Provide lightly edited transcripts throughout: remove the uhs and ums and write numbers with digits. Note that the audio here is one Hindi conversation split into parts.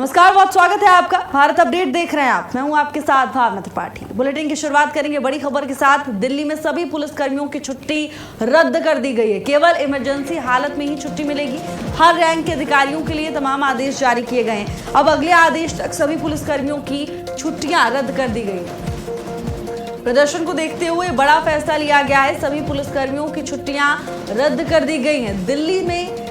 नमस्कार, बहुत स्वागत है आपका। भारत अपडेट देख रहे हैं आप। मैं हूं आपके साथ भावना त्रिपाठी। बुलेटिन की शुरुआत करेंगे बड़ी खबर के साथ। दिल्ली में सभी पुलिसकर्मियों की छुट्टी रद्द कर दी गई है। केवल इमरजेंसी हालत में ही छुट्टी मिलेगी। हर रैंक के अधिकारियों के लिए तमाम आदेश जारी किए गए हैं। अब अगले आदेश तक सभी पुलिसकर्मियों की छुट्टियां रद्द कर दी गई है। प्रदर्शन को देखते हुए बड़ा फैसला लिया गया है। सभी पुलिसकर्मियों की छुट्टियां रद्द कर दी गई हैं। दिल्ली में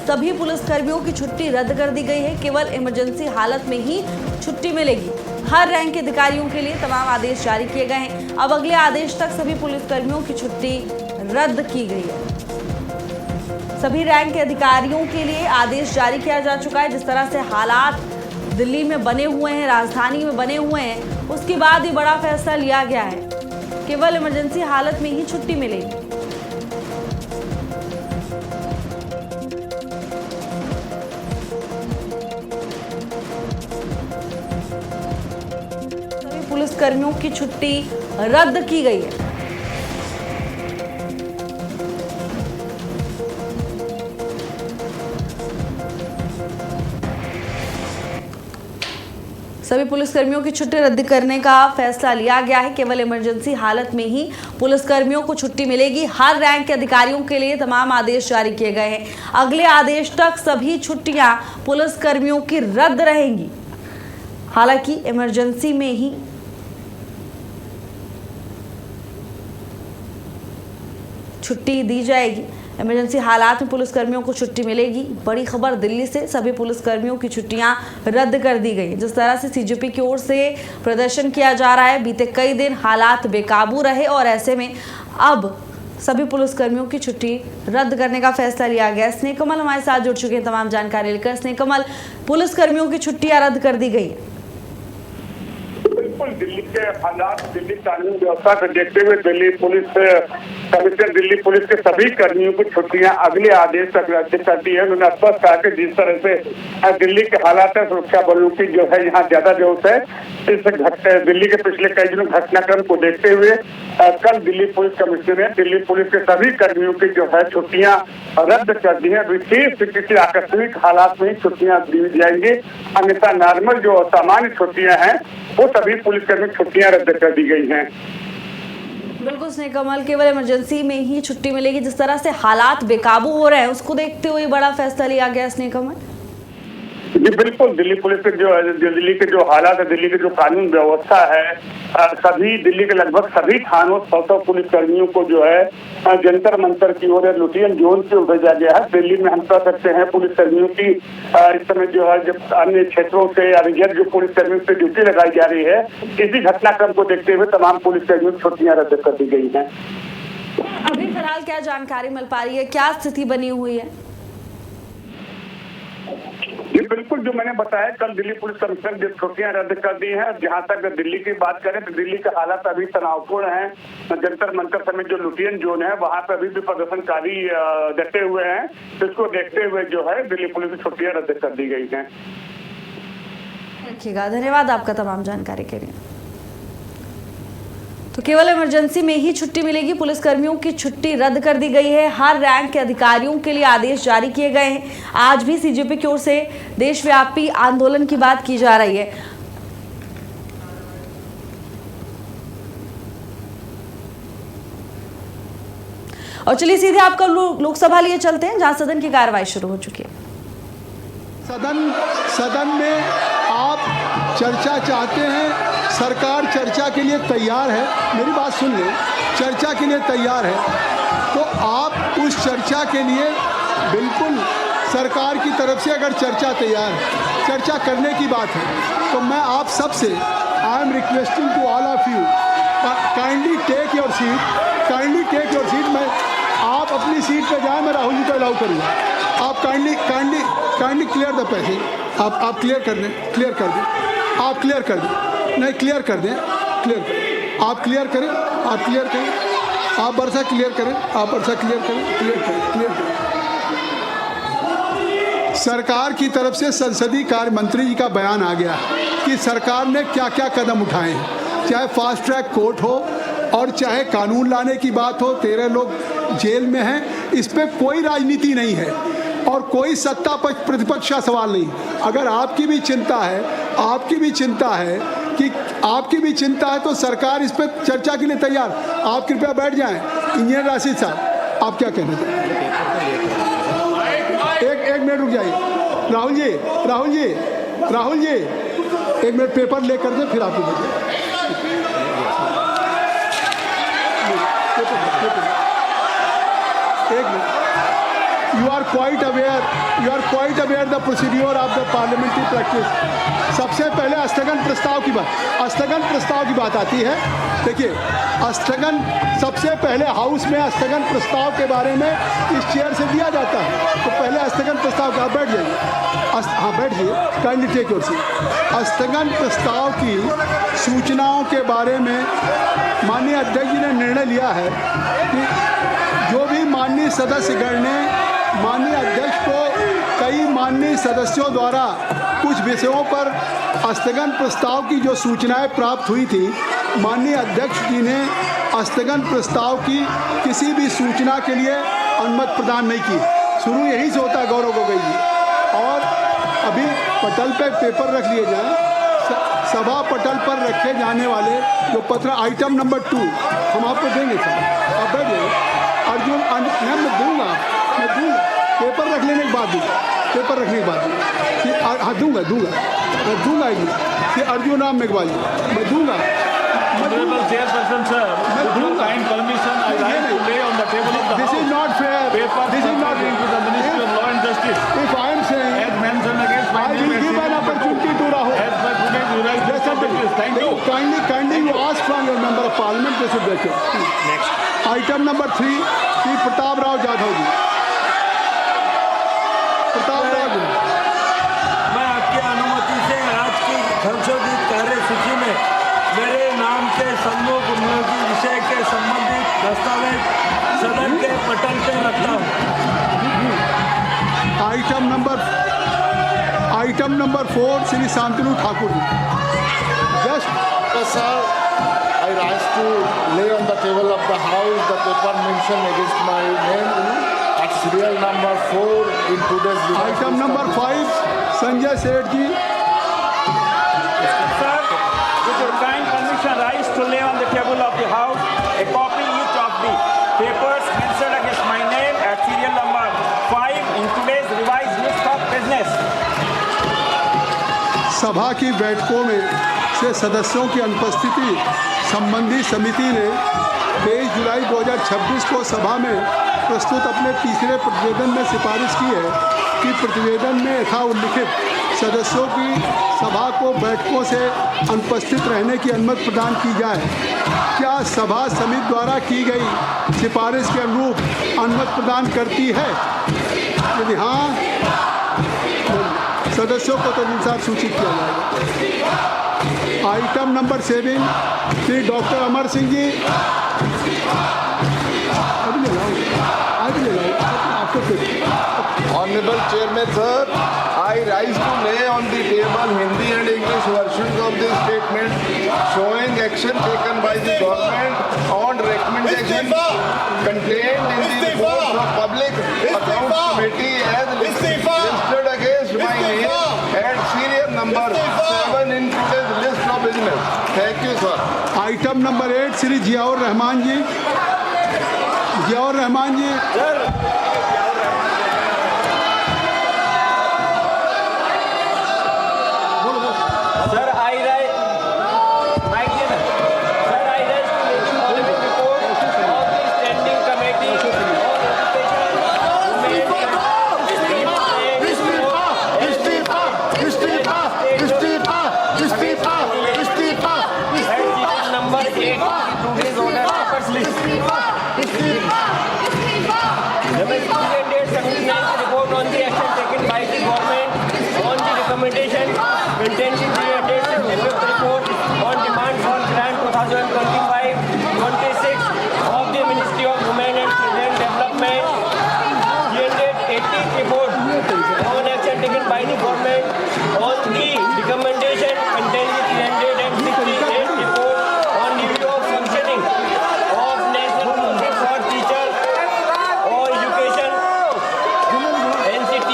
सभी पुलिसकर्मियों की छुट्टी रद्द कर दी गई है। केवल इमरजेंसी हालत में ही छुट्टी मिलेगी। हर रैंक के अधिकारियों के लिए तमाम आदेश जारी किए गए हैं। अब अगले आदेश तक सभी पुलिसकर्मियों की छुट्टी रद्द की गई है। सभी रैंक के अधिकारियों के लिए आदेश जारी किया जा चुका है। जिस तरह से हालात दिल्ली में बने हुए हैं, राजधानी में बने हुए हैं, उसके बाद ये बड़ा फैसला लिया गया है। केवल इमरजेंसी हालत में ही छुट्टी मिलेगी। पुलिसकर्मियों की छुट्टी रद्द की गई है। सभी पुलिसकर्मियों की छुट्टी रद्द करने का फैसला लिया गया है। केवल इमरजेंसी हालत में ही पुलिसकर्मियों को छुट्टी मिलेगी। हर रैंक के अधिकारियों के लिए तमाम आदेश जारी किए गए हैं। अगले आदेश तक सभी छुट्टियां पुलिसकर्मियों की रद्द रहेंगी। हालांकि इमरजेंसी में ही छुट्टी दी जाएगी। इमरजेंसी हालात में पुलिसकर्मियों को छुट्टी मिलेगी। बड़ी खबर दिल्ली से सभी पुलिसकर्मियों की छुट्टियां रद्द कर दी गई। जिस तरह से सीजेपी की ओर से प्रदर्शन किया जा रहा है, बीते कई दिन हालात बेकाबू रहे और ऐसे में अब सभी पुलिसकर्मियों की छुट्टी रद्द करने का फैसला लिया गया। स्नेह कमल हमारे साथ जुड़ चुके हैं तमाम जानकारी लेकर। स्नेह कमल, पुलिसकर्मियों की छुट्टियां रद्द कर दी गई है। बिल्कुल, दिल्ली के हालात, दिल्ली कानून व्यवस्था को देखते हुए Delhi police commissioner Delhi police के सभी कर्मियों की छुट्टियां अगले आदेश तक रद्द कर दी है। उन्होंने स्पष्ट कहा कि जिस तरह से दिल्ली के हालात है, सुरक्षा बलों की जो है यहाँ ज्यादा जरूरत है। इस दिल्ली के पिछले कई दिनों घटनाक्रम को देखते हुए कल दिल्ली पुलिस कमिश्नर ने दिल्ली पुलिस के सभी कर्मियों की जो है छुट्टियां रद्द कर दी है। विशेष किसी आकस्मिक हालात में छुट्टियां दी जाएंगी, अन्यथा नॉर्मल जो सामान्य छुट्टियां हैं वो सभी पुलिसकर्मी छुट्टियां रद्द कर दी गई हैं। बिल्कुल स्नेह कमल, केवल इमरजेंसी में ही छुट्टी मिलेगी। जिस तरह से हालात बेकाबू हो रहे हैं, उसको देखते हुए बड़ा फैसला लिया गया। स्नेह कमल जी बिल्कुल, दिल्ली पुलिस के दिल्ली के जो हालात है, दिल्ली की जो कानून व्यवस्था है, सभी दिल्ली के लगभग सभी थानों 100 पुलिसकर्मियों को जो है जंतर मंतर की ओर लुटियन जोन से भेजा गया है। दिल्ली में हम कह सकते हैं पुलिसकर्मियों की इस समय जो है जब अन्य क्षेत्रों से या रिजर्व जो पुलिसकर्मियों से ड्यूटी लगाई जा रही है, इसी घटनाक्रम को देखते हुए तमाम पुलिसकर्मियों की छुट्टियां रद्द कर दी गई हैं। अभी फिलहाल क्या जानकारी मिल पा रही है, क्या स्थिति बनी हुई है? जी बिल्कुल, जो मैंने बताया, कल दिल्ली पुलिस कमिश्नर ने छुट्टियां रद्द कर दी हैं। जहां तक दिल्ली की बात करें तो दिल्ली के हालात अभी तनावपूर्ण हैं। जंतर मंतर समेत जो लुटियन जोन है वहां पर अभी भी प्रदर्शनकारी डटे हुए हैं। इसको देखते हुए जो है दिल्ली पुलिस की छुट्टियां रद्द कर दी गई हैं। रखिएगा, धन्यवाद आपका तमाम जानकारी के लिए। तो केवल इमरजेंसी में ही छुट्टी मिलेगी। पुलिसकर्मियों की छुट्टी रद्द कर दी गई है। हर रैंक के अधिकारियों के लिए आदेश जारी किए गए हैं। आज भी सीजेपी की ओर से देशव्यापी आंदोलन की बात की जा रही है। और चलिए सीधे आपका लोकसभा लिए चलते हैं, जहां सदन की कार्रवाई शुरू हो चुकी है। सदन में आप चर्चा चाहते हैं, सरकार चर्चा के लिए तैयार है। मेरी बात सुन लें, चर्चा के लिए तैयार है तो आप उस चर्चा के लिए बिल्कुल सरकार की तरफ से अगर चर्चा तैयार है, चर्चा करने की बात है, तो मैं आप सबसे I am requesting to all of you kindly take your seat. मैं आप अपनी सीट पे जाएं, मैं राहुल जी को अलाउ करूँगा। आप काइंडली क्लियर द पैसेज। आप क्लियर कर दें, आप क्लियर कर दें, आप क्लियर कर दें, आप क्लियर करें, आप बरसा क्लियर करें, क्लियर करें। सरकार की तरफ से संसदीय कार्य मंत्री जी का बयान आ गया कि सरकार ने क्या क्या कदम उठाए हैं, चाहे फास्ट ट्रैक कोर्ट हो और चाहे कानून लाने की बात हो। 13 लोग जेल में हैं, इस पे कोई राजनीति नहीं है। और और कोई सत्ता पक्ष प्रतिपक्ष का सवाल नहीं। अगर आपकी भी चिंता है तो सरकार इस पर चर्चा के लिए तैयार। आप कृपया बैठ जाएं। इंजीनियर राशिद साहब, आप क्या कहना चाहते हैं? एक मिनट रुक जाइए। राहुल जी, एक मिनट पेपर लेकर दे, फिर आपको एक minute. You are quite aware the procedure of the parliamentary practice। सबसे पहले स्थगन प्रस्ताव की बात आती है। देखिए, सबसे पहले हाउस में स्थगन प्रस्ताव के बारे में इस चेयर से दिया जाता है। तो पहले स्थगन प्रस्ताव का बैठ जाइए। हाँ, बैठ जाइए, काइंडली टेक योर सीट। स्थगन प्रस्ताव की सूचनाओं के बारे में माननीय अध्यक्ष जी ने निर्णय लिया है कि जो भी माननीय सदस्यगण ने माननीय अध्यक्ष को कई माननीय सदस्यों द्वारा कुछ विषयों पर स्थगन प्रस्ताव की जो सूचनाएं प्राप्त हुई थी, माननीय अध्यक्ष जी ने स्थगन प्रस्ताव की किसी भी सूचना के लिए अनुमति प्रदान नहीं की। शुरू यहीं से होता है गौरव गोगोई जी। और अभी पटल पे पेपर रख लिए जाएं। सभा पटल पर रखे जाने वाले जो पत्र आइटम नंबर 2 हम आपको देंगे सर। आप बैठ जाइए। अर्जुन, मैं दूंगा पेपर रख लेने के बाद दूंगा। हाँ, दूंगा कि अर्जुन राम मेघवाल जी, मैं दूंगा। Chairperson sir, with your kind permission, I like to lay on the table of the This House is not fair. papers pertaining to the Ministry of Law and Justice, If I am saying, as mentioned against my I name will give an opportunity to Rahul. as per today's revised list of business. Thank you. Kindly you ask from your member of parliament, they should take it. Next. Item number 3, Shri Pratap Rao Jadhav जी। मैं आपकी अनुमति से आज की संशोधित कार्यसूची में मेरे नाम के सम्मुख उपयोगी विषय के संबंधित दस्तावेज सदन के पटल पे रखता हूँ। Item number 4, Shri Shantanu Thakur ji. Just Sir, I rise to lay on the table of the House the paper mentioned against my name at serial number 4 in today's item number 5, Sanjay Seth ji. Sir, with your kind permission, rise to lay on the table of the House a copy each of the papers mentioned against my name at serial number 5 in today's revised list of business. सभा की बैठकों में से सदस्यों की अनुपस्थिति संबंधी समिति ने 23 जुलाई 2026 को सभा में प्रस्तुत अपने तीसरे प्रतिवेदन में सिफारिश की है कि प्रतिवेदन में यथा उल्लिखित सदस्यों की सभा को बैठकों से अनुपस्थित रहने की अनुमति प्रदान की जाए। क्या सभा समिति द्वारा की गई सिफारिश के अनुरूप अनुमति प्रदान करती है? यदि हाँ, सदस्यों को तदनुसार सूचित किया जाएगा। Item number 7, Shri doctor Amar Singh ji. Honorable Chairman Sir, I rise to lay on the table Hindi and English versions of this statement showing action taken by the government on recommendation contained in the report of Public Accounts Committee as listed against my name at serial number 7 in today's list of business. Thank you, sir. Item number 8, Shri Ziaur Rahman ji. Sir, I rise to lay the following report of the standing committee on number 8 today's order papers list. The presented substantial report on the action taken by the government on the recommendation contained in the attached report on demand for grant 2025-26 of the Ministry of Women and Children Development. The 80th report on action taken by the government on the recommendation contained in the 368th report on review of functioning of National Council for Teachers or Education, NCT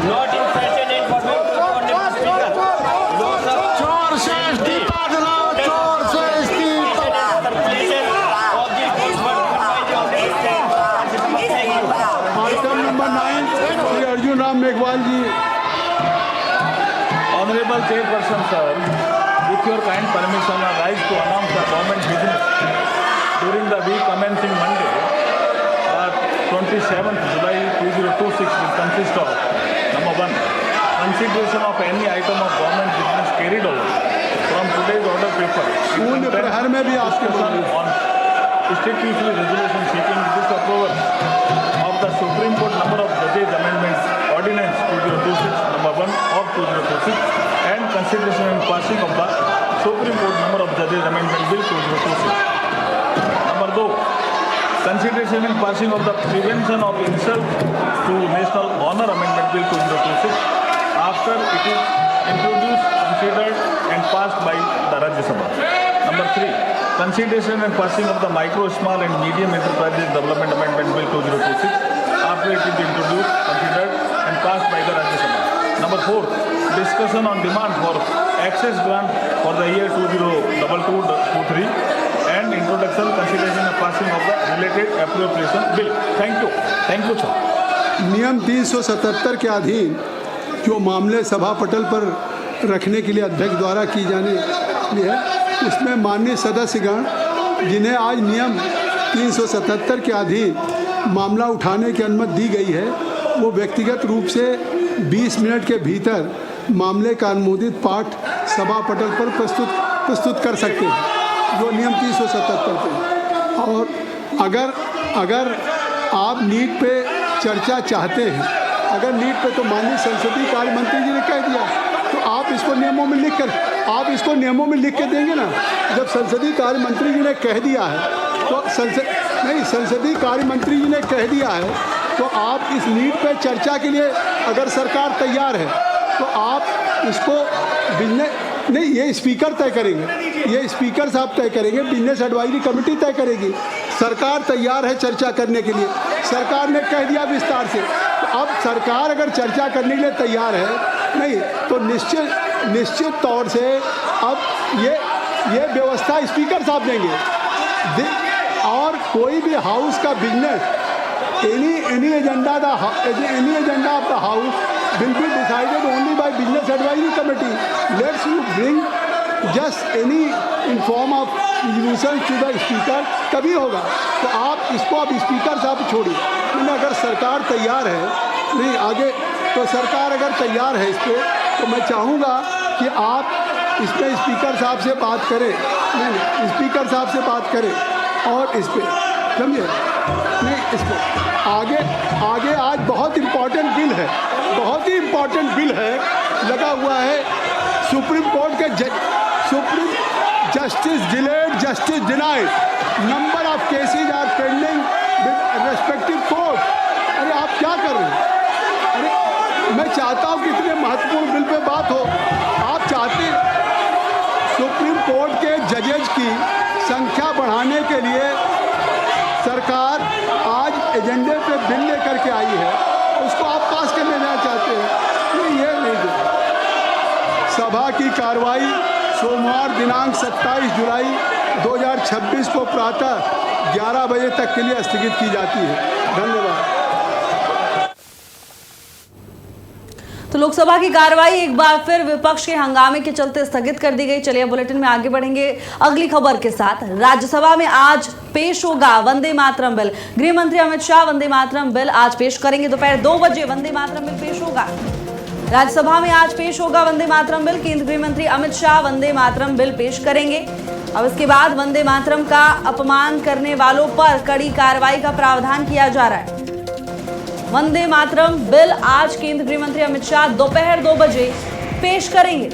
not in session and format to the Honorable Speaker. Lok Sabha चोर से इस्तीफा दिलाओ, चोर से इस्तीफा। circulation of the postmark given by the Honorable Speaker. Item number 9 Shri Arjun Ram Meghwal ji. Honorable Chairperson, sir, with your kind permission, I rise to announce the government business during the week commencing Monday, 27th July 2026 will consist of number 1, consideration of any item of government business carried over from today's order paper. शून्य प्रहर में भी आपके Discussion on strictly resolution seeking disapproval of the Supreme Court number of judges amendment ordinance 2026 number 1 of 2026 and consideration and passing of the Supreme Court number of judges amendment bill 2026. Number 2, consideration and passing of the prevention of insult to national honor amendment bill 2026 after it is introduced, considered and passed by the Rajya Sabha. Number 3, consideration and passing of the micro, small and medium enterprises development amendment bill 2026 after it is introduced, considered and passed by the Rajya Sabha. Number 4, discussion on demand for access grant for the year 2022-23 and introduction, consideration and passing of the related appropriation bill. Thank you, sir. नियम 377 के अधीन जो मामले सभा पटल पर रखने के लिए अध्यक्ष द्वारा की जाने वाली है, उसमें माननीय सदस्यगण जिन्हें आज नियम 377 के अधीन मामला उठाने की अनुमति दी गई है, वो व्यक्तिगत रूप से 20 मिनट के भीतर मामले का अनुमोदित पाठ सभा पटल पर प्रस्तुत कर सकते हैं, जो नियम 377 पे। और अगर आप नीट पे चर्चा चाहते हैं, अगर नीट पे, तो माननीय संसदीय कार्य मंत्री जी ने कह दिया, तो आप इसको नियमों में लिख के देंगे ना। जब संसदीय कार्य मंत्री जी ने कह दिया है, तो संसदीय कार्य मंत्री जी ने कह दिया है, तो आप इस नीट पे चर्चा के लिए अगर सरकार तैयार है, तो आप इसको नहीं, ये स्पीकर तय करेंगे, ये स्पीकर साहब तय करेंगे, बिजनेस एडवाइजरी कमेटी तय करेगी। सरकार तैयार है चर्चा करने के लिए, सरकार ने कह दिया विस्तार से। तो अब सरकार अगर चर्चा करने के लिए तैयार है, नहीं तो निश्चित तौर से अब ये व्यवस्था स्पीकर साहब देंगे। और कोई भी हाउस का business, any agenda of the house will be decided only by business advisory committee. Let's you bring just any in form of resolution to the speaker, तभी होगा। तो आप इसको अब स्पीकर साहब छोड़िए। मैंने अगर सरकार तैयार है, नहीं आगे, तो सरकार अगर तैयार है इस पर, तो मैं चाहूँगा कि आप इस पर स्पीकर साहब से बात करें, नहीं स्पीकर साहब से बात करें और इस पर समझिए, नहीं इस पर आगे आज बहुत इम्पोर्टेंट बिल है, बहुत ही इम्पोर्टेंट बिल है लगा हुआ है। सुप्रीम कोर्ट के justice delayed, justice denied, number of cases are pending with respective court. अरे आप क्या कर रहे हैं? अरे मैं चाहता हूँ कि इतने महत्वपूर्ण बिल पे बात हो। आप चाहते सुप्रीम कोर्ट के जजेज की संख्या बढ़ाने के लिए सरकार आज एजेंडे पे बिल लेकर के आई है, उसको आप पास करने जाना चाहते हैं। ये नहीं दे। सभा की कार्रवाई सोमवार दिनांक 27 जुलाई 2026 को प्रातः 11 बजे तक के लिए स्थगित की जाती है। धन्यवाद। तो लोकसभा की कार्रवाई एक बार फिर विपक्ष के हंगामे के चलते स्थगित कर दी गई। चलिए बुलेटिन में आगे बढ़ेंगे अगली खबर के साथ। राज्यसभा में आज पेश होगा वंदे मातरम बिल। गृह मंत्री अमित शाह वंदे मातरम बिल आज पेश करेंगे। दोपहर 2 बजे वंदे मातरम बिल पेश होगा। राज्यसभा में आज पेश होगा वंदे मातरम बिल। केंद्रीय गृह मंत्री अमित शाह वंदे मातरम बिल पेश करेंगे। अब इसके बाद वंदे मातरम का अपमान करने वालों पर कड़ी कार्रवाई का प्रावधान किया जा रहा है। वंदे मातरम बिल आज केंद्रीय गृह मंत्री अमित शाह दोपहर 2 बजे पेश करेंगे।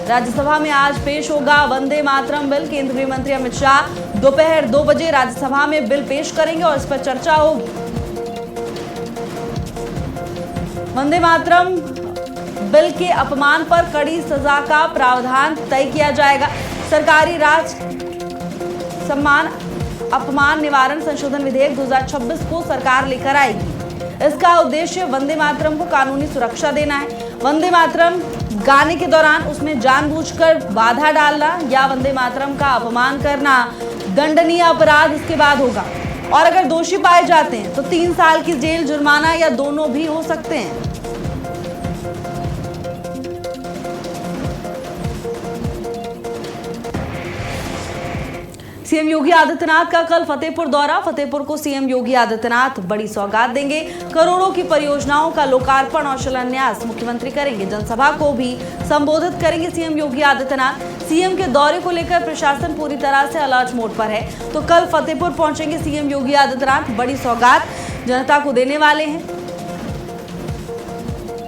राज्यसभा में आज पेश होगा वंदे मातरम बिल। केंद्रीय गृह मंत्री अमित शाह दोपहर 2 बजे राज्यसभा में बिल पेश करेंगे और इस पर चर्चा होगी। वंदे मातरम बिल के अपमान पर कड़ी सजा का प्रावधान तय किया जाएगा। सरकारी राज सम्मान अपमान निवारण संशोधन विधेयक 2026 को सरकार लेकर आएगी। इसका उद्देश्य वंदे मातरम को कानूनी सुरक्षा देना है। वंदे मातरम गाने के दौरान उसमें जानबूझकर बाधा डालना या वंदे मातरम का अपमान करना दंडनीय अपराध इसके बाद होगा, और अगर दोषी पाए जाते हैं तो 3 साल की जेल, जुर्माना या दोनों भी हो सकते हैं। सीएम योगी आदित्यनाथ का कल फतेहपुर दौरा। फतेहपुर को सीएम योगी आदित्यनाथ बड़ी सौगात देंगे। करोड़ों की परियोजनाओं का लोकार्पण और शिलान्यास मुख्यमंत्री करेंगे। जनसभा को भी संबोधित करेंगे सीएम योगी आदित्यनाथ। सीएम के दौरे को लेकर प्रशासन पूरी तरह से अलर्ट मोड पर है। तो कल फतेहपुर पहुंचेंगे सीएम योगी आदित्यनाथ, बड़ी सौगात जनता को देने वाले हैं।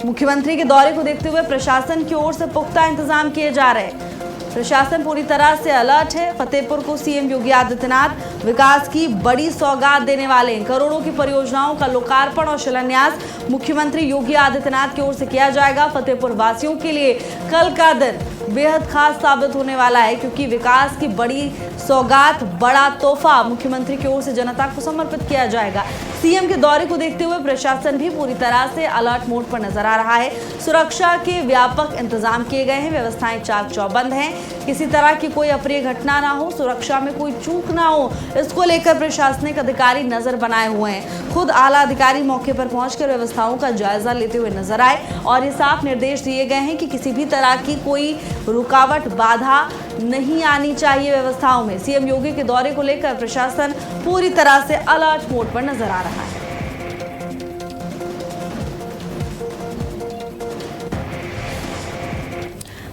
मुख्यमंत्री के दौरे को देखते हुए प्रशासन की ओर से पुख्ता इंतजाम किए जा रहे हैं। प्रशासन पूरी तरह से अलर्ट है। फतेहपुर को सीएम योगी आदित्यनाथ विकास की बड़ी सौगात देने वाले हैं। करोड़ों की परियोजनाओं का लोकार्पण और शिलान्यास मुख्यमंत्री योगी आदित्यनाथ की ओर से किया जाएगा। फतेहपुर वासियों के लिए कल का दिन बेहद खास साबित होने वाला है, क्योंकि विकास की बड़ी सौगात, बड़ा तोहफा मुख्यमंत्री की ओर से जनता को समर्पित किया जाएगा। सीएम के दौरे को देखते हुए प्रशासन भी पूरी तरह से अलर्ट मोड पर नजर आ रहा है। सुरक्षा के व्यापक इंतजाम किए गए हैं। व्यवस्थाएं चाक चौबंद हैं। किसी तरह की कोई अप्रिय घटना ना हो, सुरक्षा में कोई चूक ना हो, इसको लेकर प्रशासनिक अधिकारी नजर बनाए हुए हैं। खुद आला अधिकारी मौके पर पहुंचकर व्यवस्थाओं का जायजा लेते हुए नजर आए और ये साफ निर्देश दिए गए हैं कि किसी भी तरह की कोई रुकावट, बाधा नहीं आनी चाहिए व्यवस्थाओं में। सीएम योगी के दौरे को लेकर प्रशासन पूरी तरह से अलर्ट मोड पर नजर आ रहा है।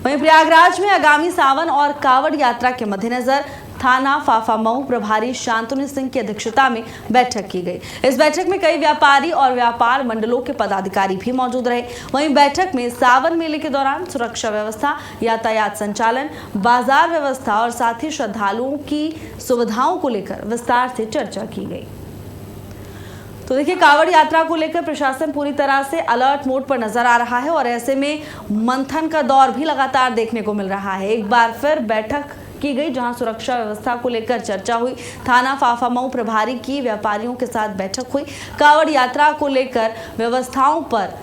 वहीं प्रयागराज में आगामी सावन और कावड़ यात्रा के मद्देनजर थाना फाफामऊ प्रभारी शांतनु सिंह की अध्यक्षता में बैठक की गई। इस बैठक में कई व्यापारी और व्यापार मंडलों के पदाधिकारी भी मौजूद रहे। वहीं बैठक में सावन मेले के दौरान सुरक्षा व्यवस्था, यातायात संचालन, बाजार व्यवस्था और साथ ही श्रद्धालुओं की सुविधाओं को लेकर विस्तार से चर्चा की गई। तो देखिए, कावड़ यात्रा को लेकर प्रशासन पूरी तरह से अलर्ट मोड पर नजर आ रहा है और ऐसे में मंथन का दौर भी लगातार देखने को मिल रहा है। एक बार फिर बैठक की गई जहां सुरक्षा व्यवस्था को लेकर चर्चा हुई। थाना फाफामऊ प्रभारी की व्यापारियों के साथ बैठक हुई। कावड़ यात्रा को लेकर व्यवस्थाओं पर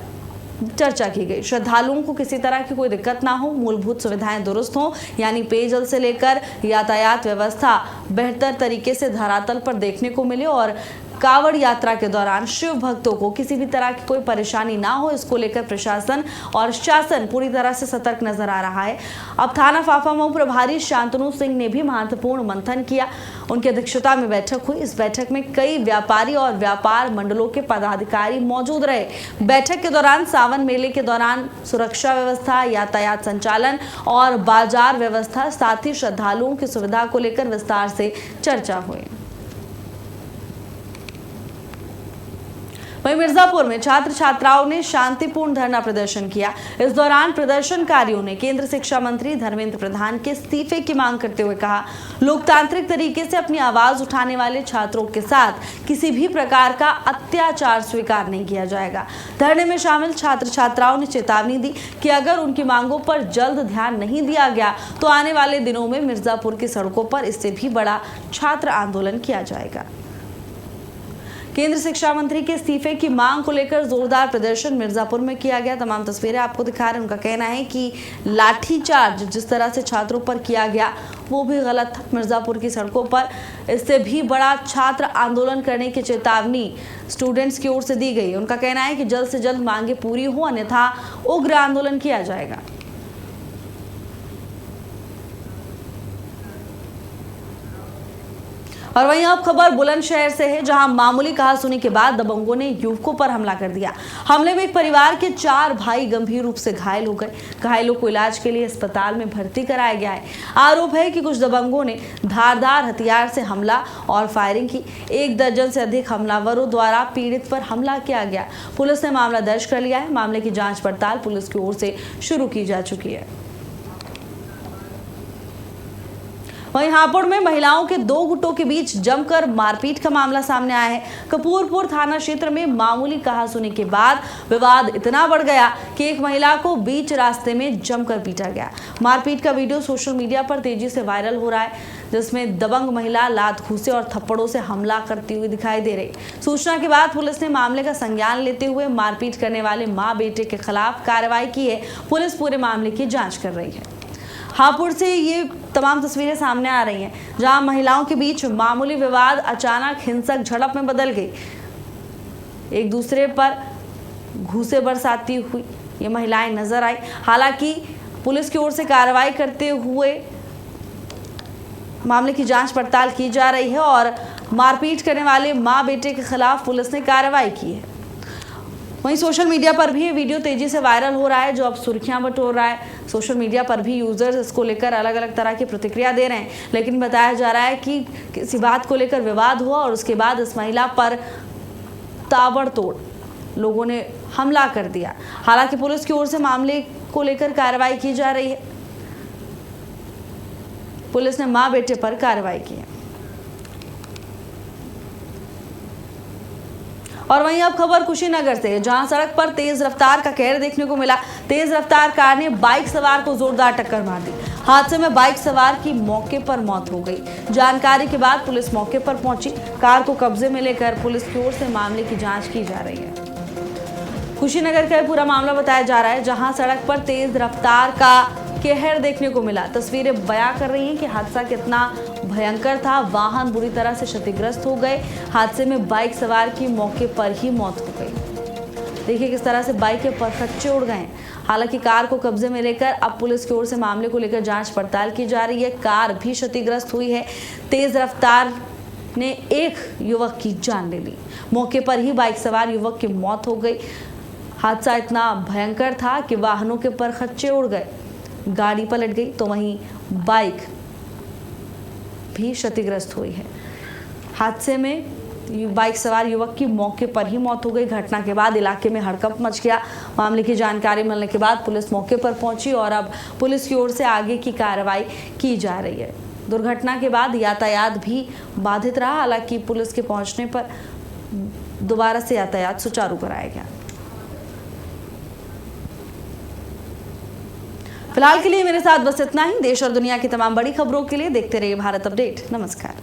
चर्चा की गई। श्रद्धालुओं को किसी तरह की कोई दिक्कत ना हो, मूलभूत सुविधाएं दुरुस्त हों, यानी पेयजल से लेकर यातायात व्यवस्था बेहतर तरीके से धरातल पर देखने को मिले और कावड़ यात्रा के दौरान शिव भक्तों को किसी भी तरह की कोई परेशानी ना हो, इसको लेकर प्रशासन और शासन पूरी तरह से सतर्क नजर आ रहा है। अब थाना फाफामऊ प्रभारी शांतनु सिंह ने भी महत्वपूर्ण मंथन किया। उनकी अध्यक्षता में बैठक हुई। इस बैठक में कई व्यापारी और व्यापार मंडलों के पदाधिकारी मौजूद रहे। बैठक के दौरान सावन मेले के दौरान सुरक्षा व्यवस्था, यातायात संचालन और बाजार व्यवस्था, साथ ही श्रद्धालुओं की सुविधा को लेकर विस्तार से चर्चा हुई। वहीं मिर्जापुर में छात्र छात्राओं ने शांतिपूर्ण धरना प्रदर्शन किया। इस दौरान प्रदर्शनकारियों ने केंद्र शिक्षा मंत्री धर्मेंद्र प्रधान के इस्तीफे की मांग करते हुए कहा, लोकतांत्रिक तरीके से अपनी आवाज उठाने वाले छात्रों के साथ किसी भी प्रकार का अत्याचार स्वीकार नहीं किया जाएगा। धरने में शामिल छात्र छात्राओं ने चेतावनी दी कि अगर उनकी मांगों पर जल्द ध्यान नहीं दिया गया तो आने वाले दिनों में मिर्जापुर की सड़कों पर इससे भी बड़ा छात्र आंदोलन किया जाएगा। केंद्र शिक्षा मंत्री के इस्तीफे की मांग को लेकर जोरदार प्रदर्शन मिर्जापुर में किया गया। तमाम तस्वीरें आपको दिखा रहे हैं। उनका कहना है कि लाठीचार्ज जिस तरह से छात्रों पर किया गया वो भी गलत था। मिर्जापुर की सड़कों पर इससे भी बड़ा छात्र आंदोलन करने की चेतावनी स्टूडेंट्स की ओर से दी गई। उनका कहना है कि जल्द से जल्द मांगे पूरी हो, अन्यथा उग्र आंदोलन किया जाएगा। और वहीं अब खबर बुलंदशहर से है, जहां मामूली कहासुनी के बाद दबंगों ने युवकों पर हमला कर दिया। हमले में एक परिवार के 4 भाई गंभीर रूप से घायल हो गए। घायलों को इलाज के लिए अस्पताल में भर्ती कराया गया है। आरोप है कि कुछ दबंगों ने धारदार हथियार से हमला और फायरिंग की। 1 दर्जन से अधिक हमलावरों द्वारा पीड़ित पर हमला किया गया। पुलिस ने मामला दर्ज कर लिया है। मामले की जाँच पड़ताल पुलिस की ओर से शुरू की जा चुकी है। वहीं हापुड़ में महिलाओं के दो गुटों के बीच जमकर मारपीट का मामला सामने आया है। कपूरपुर थाना क्षेत्र में मामूली कहासुनी के बाद विवाद इतना बढ़ गया कि एक महिला को बीच रास्ते में जमकर पीटा गया। मारपीट का वीडियो सोशल मीडिया पर तेजी से वायरल हो रहा है, जिसमें दबंग महिला लात घूंसे और थप्पड़ों से हमला करती हुई दिखाई दे रही। सूचना के बाद पुलिस ने मामले का संज्ञान लेते हुए मारपीट करने वाले मां बेटे के खिलाफ कार्रवाई की है। पुलिस पूरे मामले की जांच कर रही है। हापुड़ से ये तमाम तस्वीरें सामने आ रही हैं, जहां महिलाओं के बीच मामूली विवाद अचानक हिंसक झड़प में बदल गई। एक दूसरे पर घूंसे बरसाती हुई ये महिलाएं नजर आई। हालांकि पुलिस की ओर से कार्रवाई करते हुए मामले की जांच पड़ताल की जा रही है और मारपीट करने वाले मां बेटे के खिलाफ पुलिस ने कार्रवाई की है। वहीं सोशल मीडिया पर भी ये वीडियो तेजी से वायरल हो रहा है, जो अब सुर्खियां बटोर रहा है। सोशल मीडिया पर भी यूजर्स इसको लेकर अलग अलग तरह की प्रतिक्रिया दे रहे हैं, लेकिन बताया जा रहा है कि किसी बात को लेकर विवाद हुआ और उसके बाद इस महिला पर ताबड़तोड़ लोगों ने हमला कर दिया। हालांकि पुलिस की ओर से मामले को लेकर कार्रवाई की जा रही है। पुलिस ने मां बेटे पर कार्रवाई की है। और वहीं अब खबर कुशीनगर से, जहां सड़क पर तेज रफ्तार का कहर देखने को मिला। तेज रफ्तार कार ने बाइक सवार को जोरदार टक्कर मार दी। हादसे में बाइक सवार की मौके पर मौत हो गई। जानकारी के बाद पुलिस मौके पर पहुंची। कार को कब्जे में लेकर पुलिस की ओर से मामले की जांच की जा रही है। कुशीनगर का पूरा मामला बताया जा रहा है, जहां सड़क पर तेज रफ्तार का कहर देखने को मिला। तस्वीरें बयां कर रही हैं कि हादसा कितना भयंकर था। वाहन बुरी तरह से क्षतिग्रस्त हो गए। हादसे में बाइक सवार की मौके पर ही मौत हो गई। देखिए किस तरह से बाइक के परखच्चे उड़ गए। हालांकि कार को कब्जे में लेकर अब पुलिस की ओर से मामले को लेकर जांच पड़ताल की जा रही है। कार भी क्षतिग्रस्त हुई है। तेज रफ्तार ने एक युवक की जान ले ली। मौके पर ही बाइक सवार युवक की मौत हो गई। हादसा इतना भयंकर था कि वाहनों के परखच्चे उड़ गए, गाड़ी पलट गई, तो वहीं बाइक भी क्षतिग्रस्त हुई है। हादसे में बाइक सवार युवक की मौके पर ही मौत हो गई। घटना के बाद इलाके में हड़कंप मच गया। मामले की जानकारी मिलने के बाद पुलिस मौके पर पहुंची और अब पुलिस की ओर से आगे की कार्रवाई की जा रही है। दुर्घटना के बाद यातायात भी बाधित रहा। हालांकि पुलिस के पहुंचने पर दोबारा से यातायात सुचारू कराया गया। फिलहाल के लिए मेरे साथ बस इतना ही। देश और दुनिया की तमाम बड़ी खबरों के लिए देखते रहिए भारत अपडेट। नमस्कार।